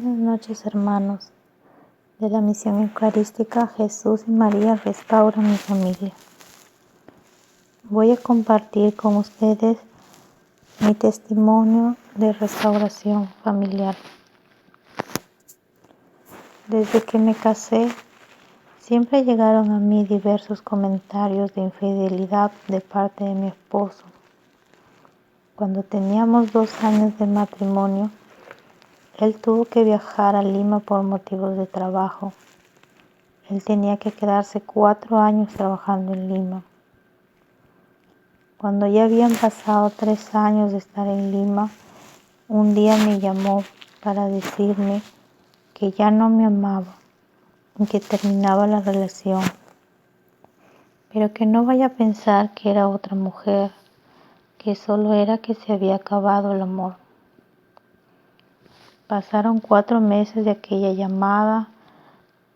Buenas noches, hermanos de la Misión Eucarística Jesús y María Restaura mi Familia. Voy a compartir con ustedes mi testimonio de restauración familiar. Desde que me casé, siempre llegaron a mí diversos comentarios de infidelidad de parte de mi esposo. Cuando teníamos 2 años de matrimonio, él tuvo que viajar a Lima por motivos de trabajo. Él tenía que quedarse 4 años trabajando en Lima. Cuando ya habían pasado 3 años de estar en Lima, un día me llamó para decirme que ya no me amaba y que terminaba la relación, pero que no vaya a pensar que era otra mujer, que solo era que se había acabado el amor. Pasaron 4 meses de aquella llamada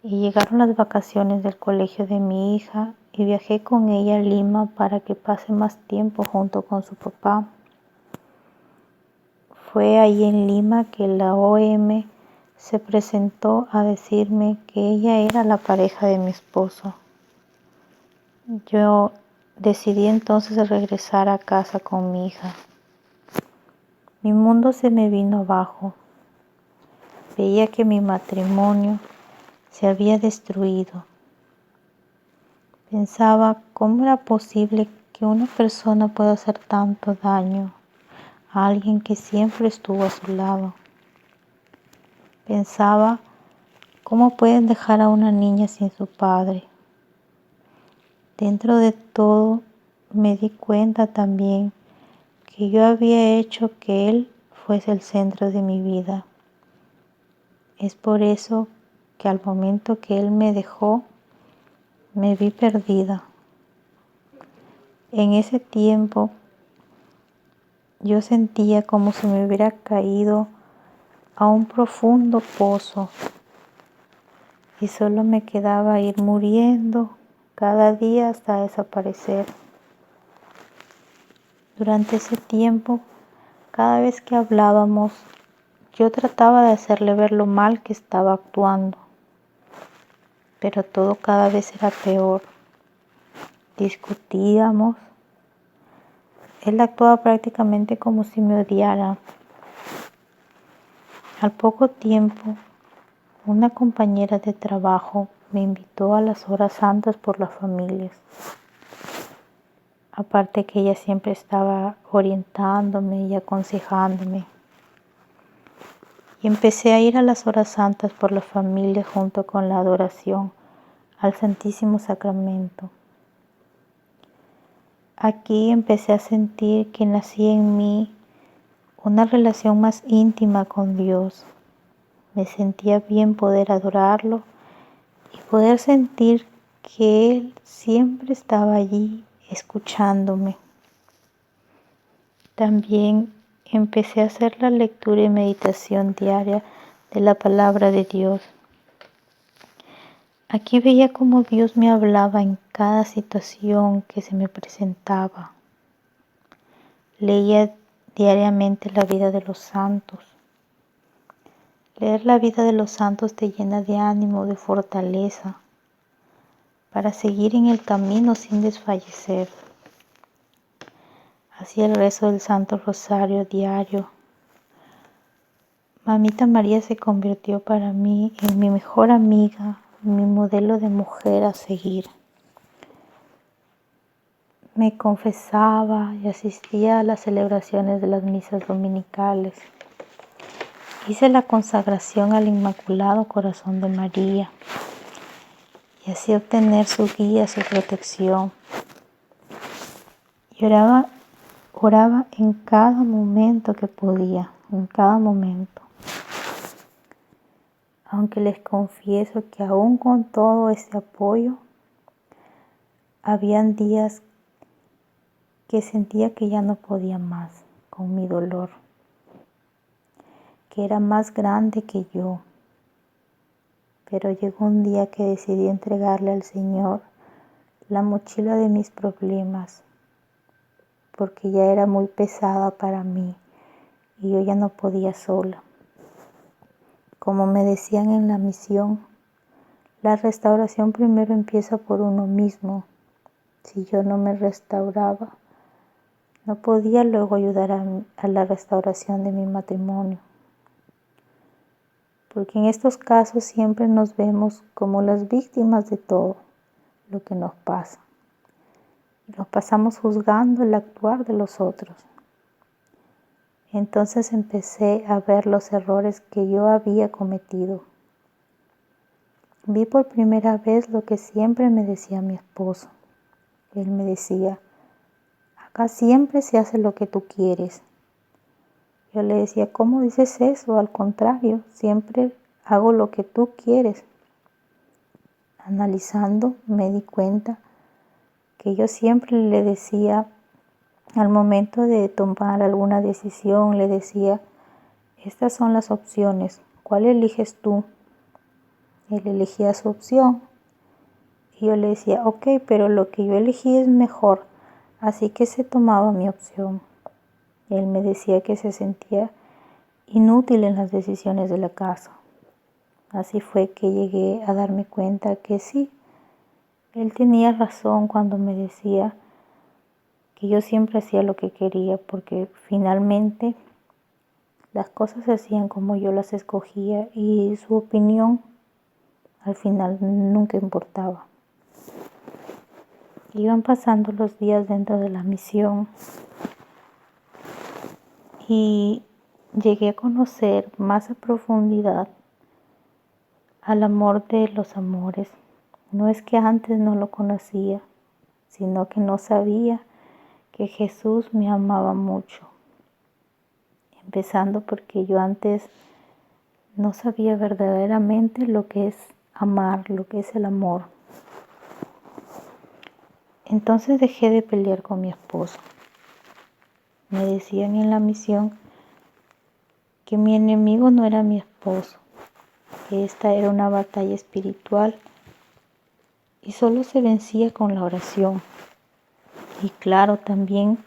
y llegaron las vacaciones del colegio de mi hija y viajé con ella a Lima para que pase más tiempo junto con su papá. Fue ahí en Lima que la OM se presentó a decirme que ella era la pareja de mi esposo. Yo decidí entonces regresar a casa con mi hija. Mi mundo se me vino abajo. Veía que mi matrimonio se había destruido. Pensaba cómo era posible que una persona pueda hacer tanto daño a alguien que siempre estuvo a su lado. Pensaba cómo pueden dejar a una niña sin su padre. Dentro de todo me di cuenta también que yo había hecho que él fuese el centro de mi vida. Es por eso que al momento que él me dejó, me vi perdida. En ese tiempo yo sentía como si me hubiera caído a un profundo pozo y solo me quedaba ir muriendo cada día hasta desaparecer. Durante ese tiempo, cada vez que hablábamos, yo trataba de hacerle ver lo mal que estaba actuando, pero todo cada vez era peor. Discutíamos. Él actuaba prácticamente como si me odiara. Al poco tiempo, una compañera de trabajo me invitó a las horas santas por las familias. Aparte que ella siempre estaba orientándome y aconsejándome. Y empecé a ir a las horas santas por la familia junto con la adoración al Santísimo Sacramento. Aquí empecé a sentir que nacía en mí una relación más íntima con Dios. Me sentía bien poder adorarlo y poder sentir que Él siempre estaba allí escuchándome. También empecé a hacer la lectura y meditación diaria de la palabra de Dios. Aquí veía cómo Dios me hablaba en cada situación que se me presentaba. Leía diariamente la vida de los santos. Leer la vida de los santos te llena de ánimo, de fortaleza, para seguir en el camino sin desfallecer. Hacía el rezo del Santo Rosario diario. Mamita María se convirtió para mí en mi mejor amiga, mi modelo de mujer a seguir. Me confesaba y asistía a las celebraciones de las misas dominicales. Hice la consagración al Inmaculado Corazón de María y así obtener su guía, su protección. Y oraba en cada momento que podía, en cada momento. Aunque les confieso que aún con todo ese apoyo, habían días que sentía que ya no podía más con mi dolor, que era más grande que yo. Pero llegó un día que decidí entregarle al Señor la mochila de mis problemas, porque ya era muy pesada para mí y yo ya no podía sola. como me decían en la misión, la restauración primero empieza por uno mismo. Si yo no me restauraba, no podía luego ayudar a la restauración de mi matrimonio. Porque en estos casos siempre nos vemos como las víctimas de todo lo que nos pasa. Nos pasamos juzgando el actuar de los otros. Entonces empecé a ver los errores que yo había cometido. Vi por primera vez lo que siempre me decía mi esposo. Él me decía, acá siempre se hace lo que tú quieres. Yo le decía, ¿cómo dices eso? Al contrario, siempre hago lo que tú quieres. Analizando, me di cuenta que yo siempre le decía, al momento de tomar alguna decisión, le decía, estas son las opciones, ¿cuál eliges tú? Él elegía su opción y yo le decía, ok, pero lo que yo elegí es mejor, así que se tomaba mi opción. Él me decía que se sentía inútil en las decisiones de la casa. Así fue que llegué a darme cuenta que sí, él tenía razón cuando me decía que yo siempre hacía lo que quería, porque finalmente las cosas se hacían como yo las escogía y su opinión al final nunca importaba. Iban pasando los días dentro de la misión y llegué a conocer más a profundidad al amor de los amores. No es que antes no lo conocía, sino que no sabía que Jesús me amaba mucho. Empezando porque yo antes no sabía verdaderamente lo que es amar, lo que es el amor. Entonces dejé de pelear con mi esposo. Me decían en la misión que mi enemigo no era mi esposo, que esta era una batalla espiritual y solo se vencía con la oración. Y claro, también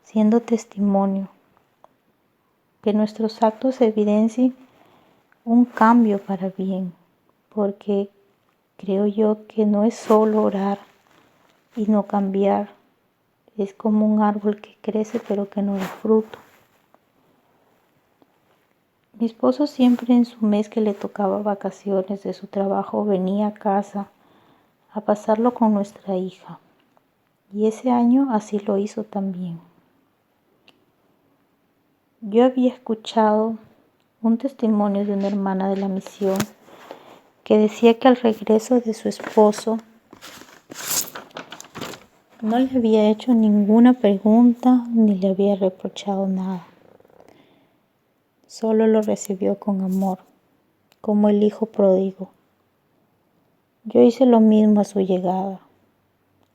siendo testimonio, que nuestros actos evidencien un cambio para bien, porque creo yo que no es solo orar y no cambiar, es como un árbol que crece pero que no da fruto. Mi esposo siempre en su mes que le tocaba vacaciones de su trabajo venía a casa a pasarlo con nuestra hija. Y ese año así lo hizo también. Yo había escuchado un testimonio de una hermana de la misión que decía que al regreso de su esposo no le había hecho ninguna pregunta ni le había reprochado nada. Solo lo recibió con amor, como el hijo pródigo. Yo hice lo mismo a su llegada,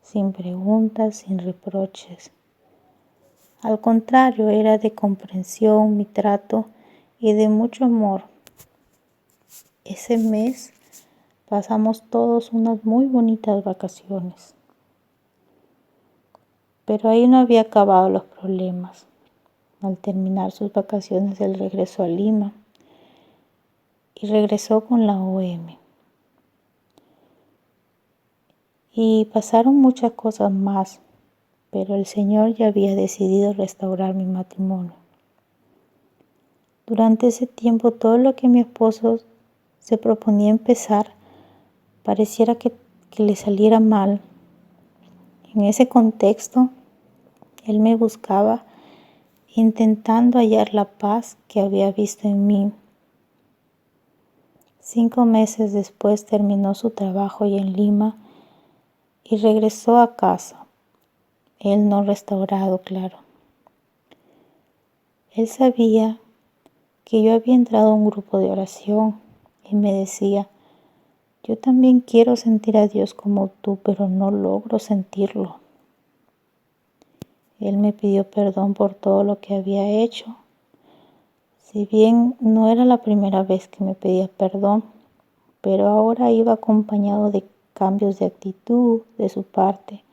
sin preguntas, sin reproches. Al contrario, era de comprensión mi trato y de mucho amor. Ese mes pasamos todos unas muy bonitas vacaciones. Pero ahí no había acabado los problemas. Al terminar sus vacaciones, él regresó a Lima y regresó con la OM. Y pasaron muchas cosas más, pero el Señor ya había decidido restaurar mi matrimonio. Durante ese tiempo, todo lo que mi esposo se proponía empezar, pareciera que le saliera mal. En ese contexto, él me buscaba intentando hallar la paz que había visto en mí. 5 meses después terminó su trabajo ya en Lima y regresó a casa. Él no restaurado, claro. Él sabía que yo había entrado a un grupo de oración y me decía, yo también quiero sentir a Dios como tú, pero no logro sentirlo. Él me pidió perdón por todo lo que había hecho. Si bien no era la primera vez que me pedía perdón, pero ahora iba acompañado de cambios de actitud de su parte.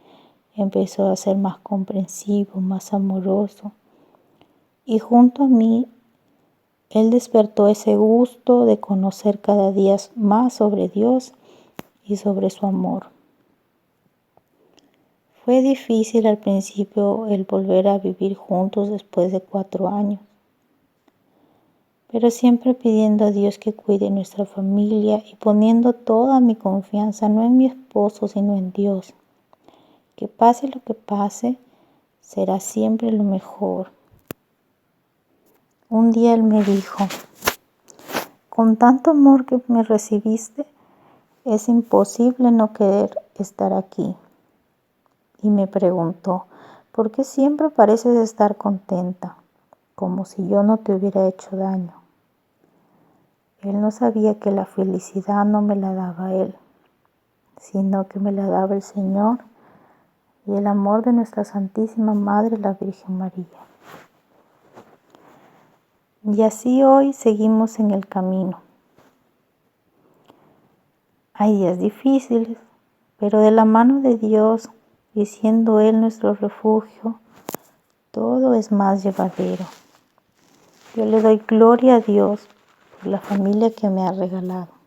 Empezó a ser más comprensivo, más amoroso. Y junto a mí Él despertó ese gusto de conocer cada día más sobre Dios y sobre su amor. Fue difícil al principio el volver a vivir juntos después de 4 años, pero siempre pidiendo a Dios que cuide nuestra familia y poniendo toda mi confianza no en mi esposo sino en Dios. Que pase lo que pase, será siempre lo mejor. Un día él me dijo: con tanto amor que me recibiste, es imposible no querer estar aquí. Y me preguntó: ¿por qué siempre pareces estar contenta? Como si yo no te hubiera hecho daño. Él no sabía que la felicidad no me la daba él, sino que me la daba el Señor y el amor de nuestra Santísima Madre, la Virgen María. Y así hoy seguimos en el camino. Hay días difíciles, pero de la mano de Dios y siendo Él nuestro refugio, todo es más llevadero. Yo le doy gloria a Dios por la familia que me ha regalado.